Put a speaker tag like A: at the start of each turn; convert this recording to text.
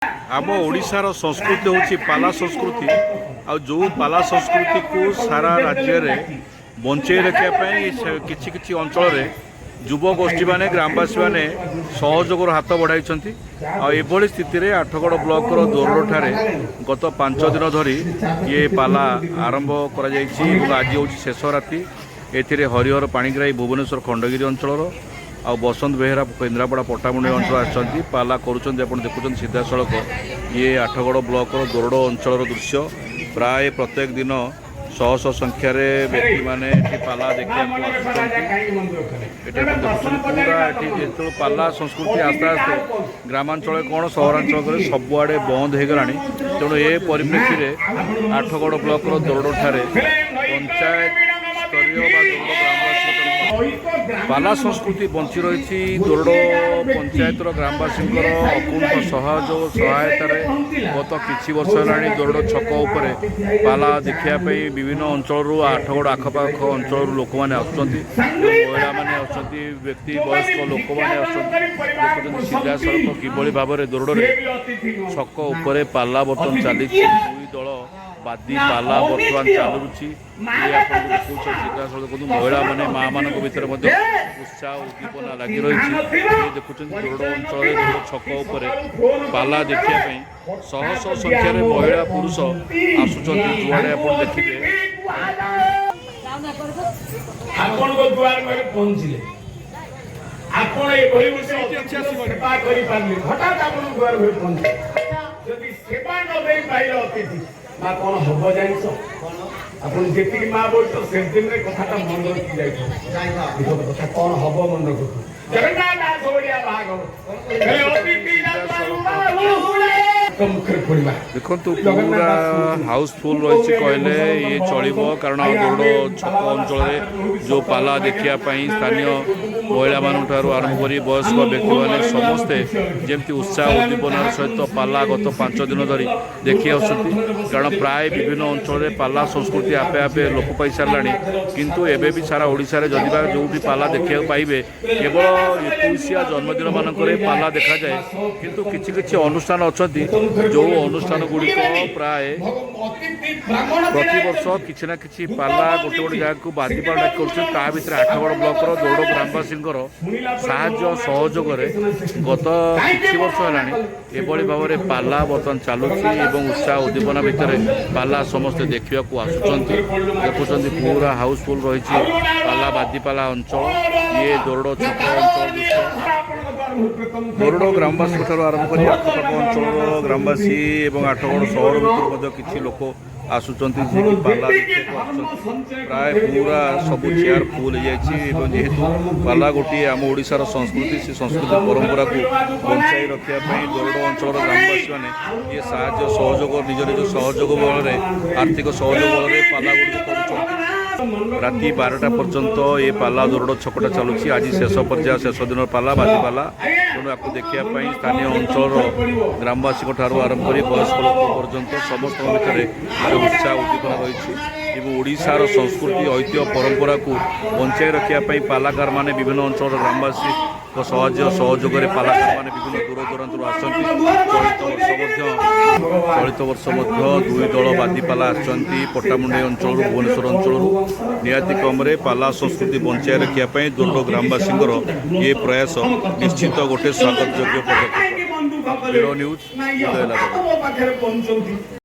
A: आम ओडिशार संस्कृति हूँ पाला संस्कृति आ जो पाला संस्कृति को सारा राज्य में बंचे रखापी किसी अंचल युवगोष्ठी मैंने ग्रामवासी मैंने सहयोग हाथ बढ़ाई आभली स्थित आठगड़ ब्लॉक दोरठारे गत 5 दिन धरी ये पाला आरंभ कर आज हूँ शेष राति ए हरिहर पाणिग्राही भुवनेश्वर खंडगिरी अंचल आ बसंत बेहेरा केन्द्रापड़ा पट्टामुंडी अंचल आसछंती पाला करुछंती आपण देखुछन सीधा सड़क ये आठगड़ ब्लॉक दोरड अंचल दृश्य प्राय प्रत्येक दिन शह शह संख्यार व्यक्ति माने पाला देखा पूरा पाला संस्कृति आस्ते आस्ते ग्रामांचल कौन सहरांचल सबुआड़े बंद हो गलानी तेणु ए परिप्रेक्षी में आठगड़ ब्लॉक दोरड ठारे पंचायत स्तरीय पाला संस्कृति बंची रही दोरड पंचायतर ग्रामवासी अकुंठ सहयोग सहायतार गत किछि वर्ष है दोरड छक उपर पाला देखापी विभिन्न अंचल आठगड़ आखपाख अंचल लोक मैंने महिला मैंने व्यक्ति वयस्क लोक मैंने सीधा सड़क किभली भाव में दोरड छक उपर पाला बर्तन चली दुई दल बादी पाला बर्तमान चलुची सीधा सड़क महिला मैंने माँ मान भर उत्साह उद्दीपना लगी रही देखुं दोरड अंचल छक उपर पाला देखापी शह शह संख्यार महिला पुरुष आसुँच जुआड़े आप देखिए
B: कौन हम जान जी माँ बोल तो से दिन कथा मन रखी जाए कथा कौन हम मन रखु जगन्नाथ
A: देखु पूरा हाउसफुल रही कहले ये चलो कारण दोरड छक अंचल जो पाला देखापी स्थानीय महिला मान आरंभ कर वयस्क व्यक्ति मैंने समस्ते जमी उत्साह उद्दीपनार सहित पाला गत 5 दिन धरी देखी आसुँच कारण प्राय विभिन्न अंचल पाला संस्कृति आपे आपे लोप पाई सारा किंतु एबे भी सारा ओडिशा रे जदिबा जो पाला देखा पाइबे केवल 21 जन्मदिन मानक पाला देखा जाए किंतु किछि किछि अनुष्ठान अच्छी जो अनुष्ठान गुड़िक प्राय प्रति वर्ष किसी ना कि पाला गोटे गोटे जगह को बादी पाला कर आठगड़ ब्लॉक दोरड ग्रामवासी साहाय्य सहयोग गत किछि वर्ष है भाव में पाला बर्तमान चलुची उत्साह उद्दीपना भितर पाला समस्ते देखा आसुँच देखुं पूरा हाउसफुल रही पाला बादीपाला अंचल ये दोरड छक अंचल दोरड ग्रामवासी आरंभ कर आखपाख अंचल ग्रामवासी और आठगड़ सहर भर किसी लोक आसुँच पाला प्राय पूरा सब चेयर फुल हो जेहेतु पाला गोटे आम ओडिशार संस्कृति से संस्कृति परंपरा को बचाई रखापी दोरड अंचल ग्रामवासी मैंने ये साहाय्य सहयोग निजर जो सहयोग बल आर्थिक सहयोग बल पाला गुड़ राति 12टा पर्यंत ये पाला दोरड छकटा चलुची आज शेष पर्याय शेष दिन पाला बादी पाला तेणु आपको देखापी स्थानीय अंचल ग्रामवासी आरंभ कर वयस्क लोक पर्यंत समस्त भितर उत्साह उद्दीपना रही ओडिशार संस्कृति ऐतिह्य परंपरा को बंचाई रखापी पालाकार माने विभिन्न अंचल ग्रामवासी साहाय्य सहयोग पालाकार माने विभिन्न दूर दूरांतर चलित वर्ष दुई दल बादीपाला आसछंती पट्टामुंडी अंचल भुवनेश्वर अंचल निहाती कम पाला संस्कृति बंचाई रखापी दोरड ग्रामवासी ये प्रयास निश्चित गोटे स्वागत योग्य पदक्षेप। Bureau news.